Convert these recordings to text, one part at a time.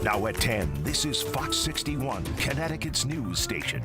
Now at 10, this is Fox 61, Connecticut's news station.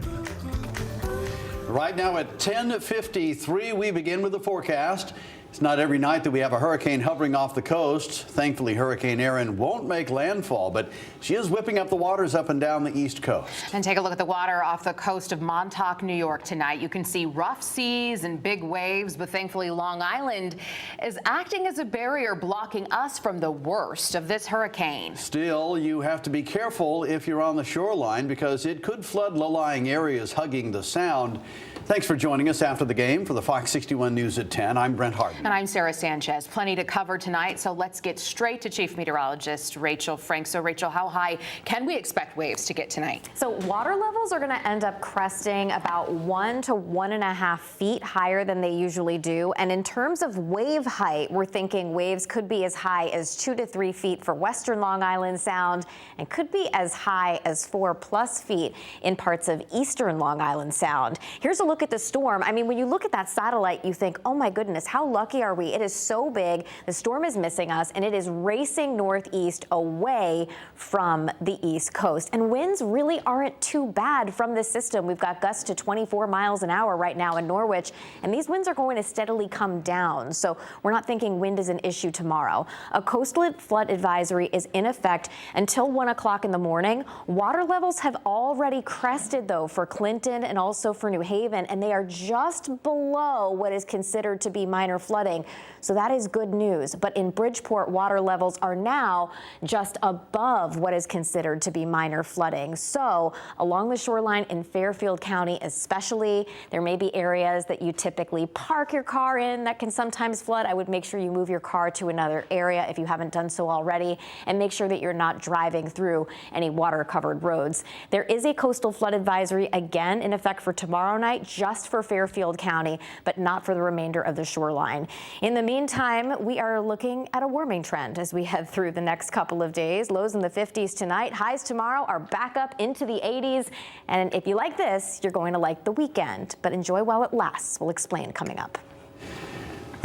Right now at 10:53, we begin with the forecast. It's not every night that we have a hurricane hovering off the coast. Thankfully, Hurricane Erin won't make landfall, but she is whipping up the waters up and down the East Coast. And take a look at the water off the coast of Montauk, New York tonight. You can see rough seas and big waves, but thankfully Long Island is acting as a barrier blocking us from the worst of this hurricane. Still, you have to be careful if you're on the shoreline because it could flood low-lying areas hugging the Sound. Thanks for joining us after the game for the Fox 61 News at 10. I'm Brent Harden. And I'm Sarah Sanchez. Plenty to cover tonight, so let's get straight to Chief Meteorologist Rachel Frank. So, Rachel, how high can we expect waves to get tonight? So water levels are going to end up cresting about 1 to 1.5 feet higher than they usually do. And in terms of wave height, we're thinking waves could be as high as 2 to 3 feet for western Long Island Sound and could be as high as 4+ feet in parts of eastern Long Island Sound. Here's a look at the storm. I mean, when you look at that satellite, you think, oh my goodness, how lucky are we? It is so big. The storm is missing us and it is racing northeast away from the East Coast. And winds really aren't too bad from this system. We've got gusts to 24 miles an hour right now in Norwich, and these winds are going to steadily come down. So we're not thinking wind is an issue tomorrow. A coastal flood advisory is in effect until 1 o'clock in the morning. Water levels have already crested, though, for Clinton and also for New Haven, and they are just below what is considered to be minor flooding. So that is good news. But in Bridgeport, water levels are now just above what is considered to be minor flooding. So along the shoreline in Fairfield County especially, there may be areas that you typically park your car in that can sometimes flood. I would make sure you move your car to another area if you haven't done so already, and make sure that you're not driving through any water-covered roads. There is a coastal flood advisory again in effect for tomorrow night, just for Fairfield County, but not for the remainder of the shoreline. In the meantime, we are looking at a warming trend as we head through the next couple of days. Lows in the 50s tonight. Highs tomorrow are back up into the 80s. And if you like this, you're going to like the weekend. But enjoy while it lasts. We'll explain coming up.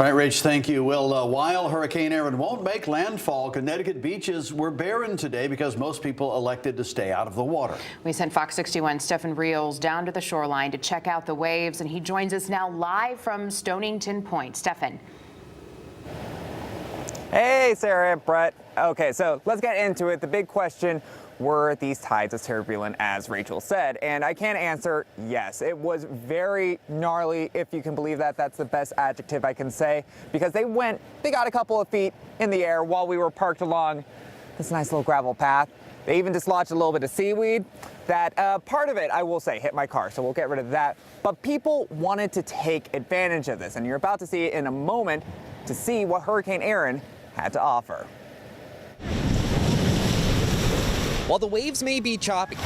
All right, Rach, thank you. Well, while Hurricane Erin won't make landfall, Connecticut beaches were barren today because most people elected to stay out of the water. We sent Fox 61 Stefan Rios down to the shoreline to check out the waves, and he joins us now live from Stonington Point. Stefan. Hey, Sarah, Brett. Okay, so let's get into it. The big question, were these tides as turbulent as Rachel said? And I can answer yes. It was very gnarly, if you can believe that. That's the best adjective I can say, because they got a couple of feet in the air while we were parked along this nice little gravel path. They even dislodged a little bit of seaweed. That part of it, I will say, hit my car, so we'll get rid of that. But people wanted to take advantage of this, and you're about to see it in a moment to see what Hurricane Erin had to offer. While the waves may be choppy,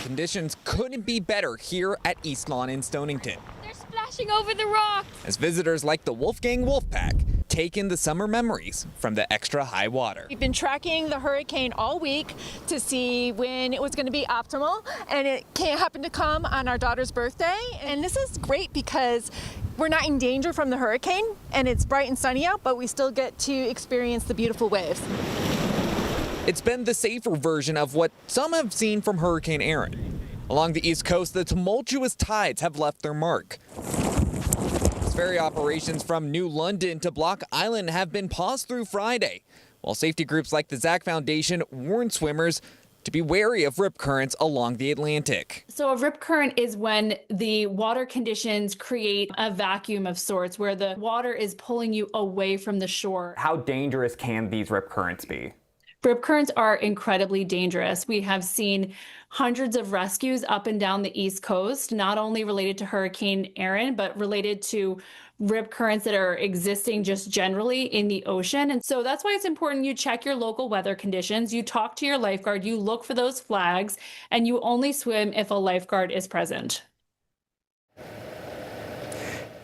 conditions couldn't be better here at East Lawn in Stonington. They're splashing over the rocks. As visitors like the Wolfgang Wolfpack take in the summer memories from the extra high water. We've been tracking the hurricane all week to see when it was going to be optimal, and it happened to come on our daughter's birthday. And this is great because we're not in danger from the hurricane, and it's bright and sunny out, but we still get to experience the beautiful waves. It's been the safer version of what some have seen from Hurricane Erin. Along the East Coast, the tumultuous tides have left their mark. Ferry operations from New London to Block Island have been paused through Friday, while safety groups like the Zach Foundation warn swimmers to be wary of rip currents along the Atlantic. So a rip current is when the water conditions create a vacuum of sorts where the water is pulling you away from the shore. How dangerous can these rip currents be? Rip currents are incredibly dangerous. We have seen hundreds of rescues up and down the East Coast, not only related to Hurricane Erin, but related to rip currents that are existing just generally in the ocean. And so that's why it's important you check your local weather conditions, you talk to your lifeguard, you look for those flags, and you only swim if a lifeguard is present.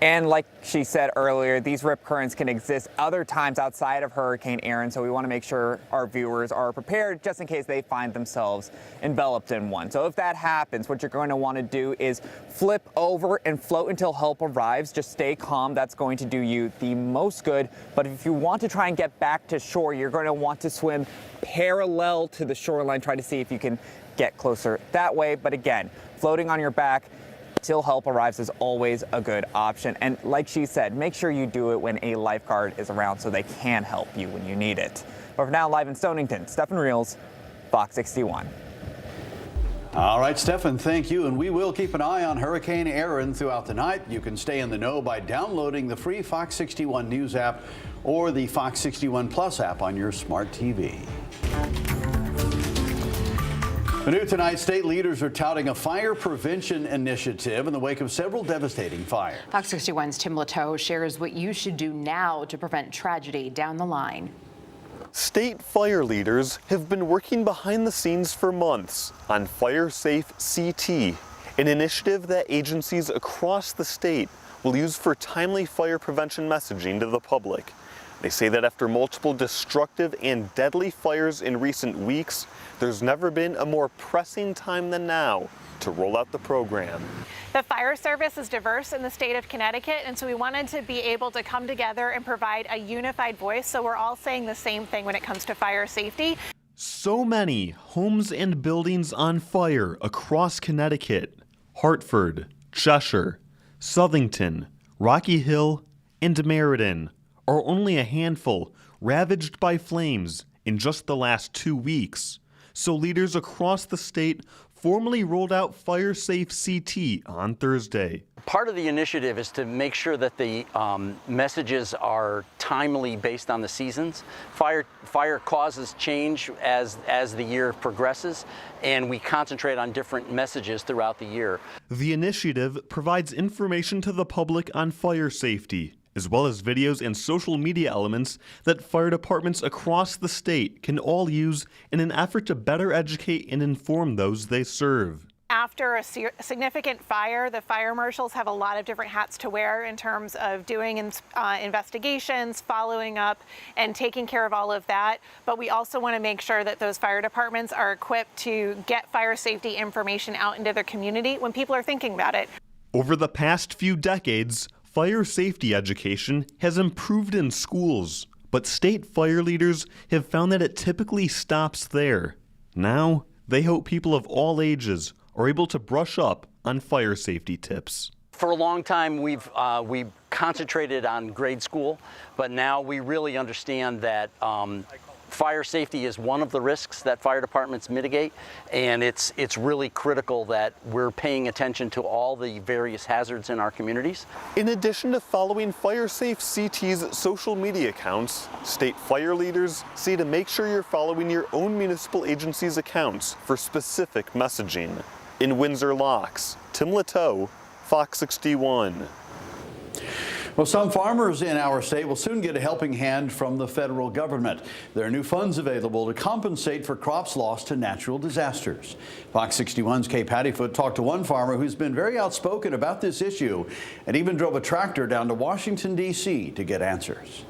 And like she said earlier, these rip currents can exist other times outside of Hurricane Erin, so we want to make sure our viewers are prepared just in case they find themselves enveloped in one. So if that happens, what you're going to want to do is flip over and float until help arrives. Just stay calm. That's going to do you the most good. But if you want to try and get back to shore, you're going to want to swim parallel to the shoreline. Try to see if you can get closer that way. But again, floating on your back till help arrives is always a good option. And like she said, make sure you do it when a lifeguard is around so they can help you when you need it. But for now, live in Stonington, Stephen Reels, Fox 61. All right, Stefan, thank you. And we will keep an eye on Hurricane Erin throughout the night. You can stay in the know by downloading the free Fox 61 News app or the Fox 61 Plus app on your smart TV. New tonight, state leaders are touting a fire prevention initiative in the wake of several devastating fires. Fox 61's Tim Latow shares what you should do now to prevent tragedy down the line. State fire leaders have been working behind the scenes for months on Fire Safe CT, an initiative that agencies across the state will use for timely fire prevention messaging to the public. They say that after multiple destructive and deadly fires in recent weeks, there's never been a more pressing time than now to roll out the program. The fire service is diverse in the state of Connecticut, and so we wanted to be able to come together and provide a unified voice so we're all saying the same thing when it comes to fire safety. So many homes and buildings on fire across Connecticut, Hartford, Cheshire, Southington, Rocky Hill, and Meriden are only a handful ravaged by flames in just the last 2 weeks. So leaders across the state formally rolled out Fire Safe CT on Thursday. Part of the initiative is to make sure that the messages are timely based on the seasons. Fire causes change as the year progresses, and we concentrate on different messages throughout the year. The initiative provides information to the public on fire safety, as well as videos and social media elements that fire departments across the state can all use in an effort to better educate and inform those they serve. After a significant fire, the fire marshals have a lot of different hats to wear in terms of doing investigations, following up, and taking care of all of that. But we also want to make sure that those fire departments are equipped to get fire safety information out into their community when people are thinking about it. Over the past few decades, fire safety education has improved in schools, but state fire leaders have found that it typically stops there. Now, they hope people of all ages are able to brush up on fire safety tips. For a long time, we've concentrated on grade school, but now we really understand that fire safety is one of the risks that fire departments mitigate, and it's really critical that we're paying attention to all the various hazards in our communities. In addition to following Fire Safe CT's social media accounts, state fire leaders say to make sure you're following your own municipal agency's accounts for specific messaging. In Windsor Locks, Tim Latow, Fox 61. Well, some farmers in our state will soon get a helping hand from the federal government. There are new funds available to compensate for crops lost to natural disasters. Fox 61's Kay Pattyfoot talked to one farmer who's been very outspoken about this issue and even drove a tractor down to Washington, D.C. to get answers.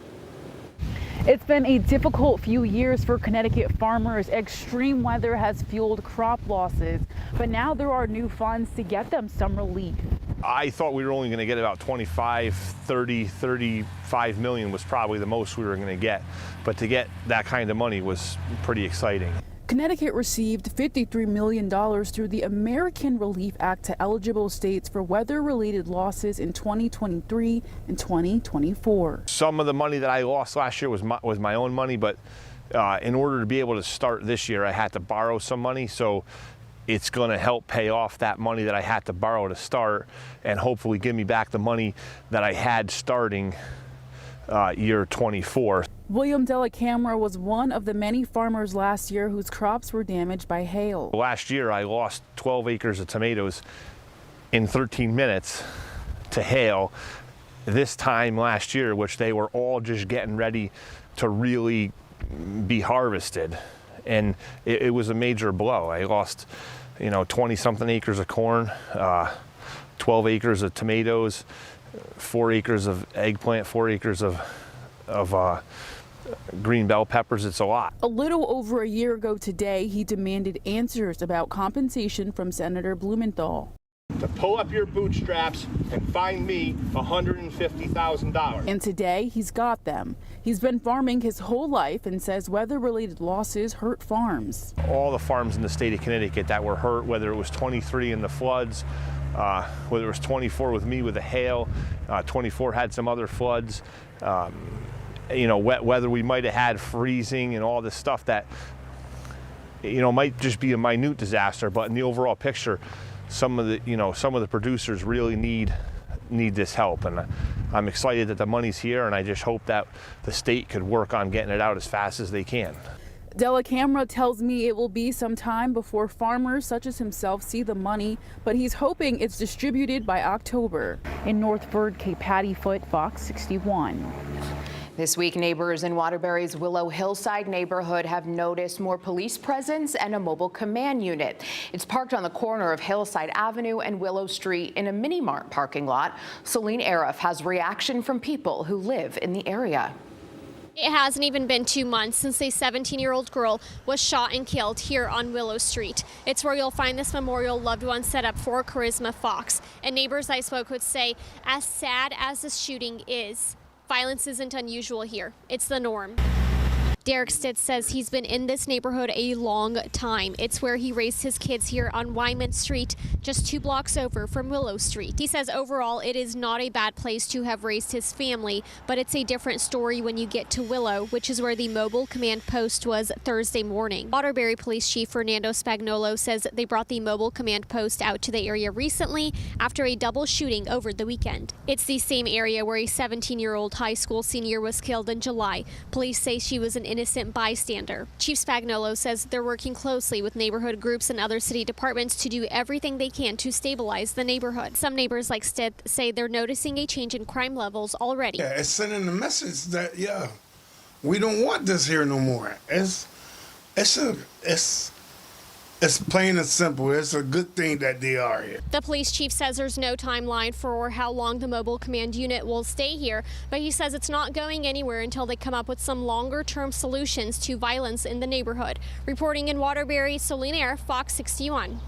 It's been a difficult few years for Connecticut farmers. Extreme weather has fueled crop losses, but now there are new funds to get them some relief. I thought we were only going to get about 25, 30, 35 million was probably the most we were going to get. But to get that kind of money was pretty exciting. Connecticut received $53 million through the American Relief Act to eligible states for weather-related losses in 2023 and 2024. Some of the money that I lost last year was my own money, but in order to be able to start this year, I had to borrow some money. So it's going to help pay off that money that I had to borrow to start and hopefully give me back the money that I had starting year 24. William Della Camera was one of the many farmers last year whose crops were damaged by hail. Last year, I lost 12 acres of tomatoes in 13 minutes to hail. This time last year, which they were all just getting ready to really be harvested, and it was a major blow. I lost, 20-something acres of corn, 12 acres of tomatoes, 4 acres of eggplant, 4 acres of green bell peppers. It's a lot. A little over a year ago today, he demanded answers about compensation from Senator Blumenthal. To pull up your bootstraps and find me $150,000. And today he's got them. He's been farming his whole life and says weather-related losses hurt farms. All the farms in the state of Connecticut that were hurt, whether it was 23 in the floods, whether it was 24 with me with the hail, 24 had some other floods, you know, wet weather, we might have had freezing and all this stuff that, you know, might just be a minute disaster, but in the overall picture, some of the producers really need this help, and I'm excited that the money's here, and I just hope that the state could work on getting it out as fast as they can. Della Camera tells me it will be some time before farmers such as himself see the money, but he's hoping it's distributed by October. In Northford, Kate Pattyfoot, Fox 61. This week, neighbors in Waterbury's Willow Hillside neighborhood have noticed more police presence and a mobile command unit. It's parked on the corner of Hillside Avenue and Willow Street in a mini-mart parking lot. Celine Arif has reaction from people who live in the area. It hasn't even been 2 months since a 17-year-old girl was shot and killed here on Willow Street. It's where you'll find this memorial loved one set up for Charisma Fox. And neighbors I spoke with say, as sad as this shooting is, violence isn't unusual here. It's the norm. Derek Stitz says he's been in this neighborhood a long time. It's where he raised his kids here on Wyman Street, just 2 blocks over from Willow Street. He says overall it is not a bad place to have raised his family, but it's a different story when you get to Willow, which is where the mobile command post was Thursday morning. Waterbury Police Chief Fernando Spagnolo says they brought the mobile command post out to the area recently after a double shooting over the weekend. It's the same area where a 17-year-old high school senior was killed in July. Police say she was an innocent bystander. Chief Spagnolo says they're working closely with neighborhood groups and other city departments to do everything they can to stabilize the neighborhood. Some neighbors like Stith say they're noticing a change in crime levels already. Yeah, it's sending a message that, we don't want this here no more. It's plain and simple. It's a good thing that they are here. The police chief says there's no timeline for how long the mobile command unit will stay here, but he says it's not going anywhere until they come up with some longer-term solutions to violence in the neighborhood. Reporting in Waterbury, Celine Air, Fox 61.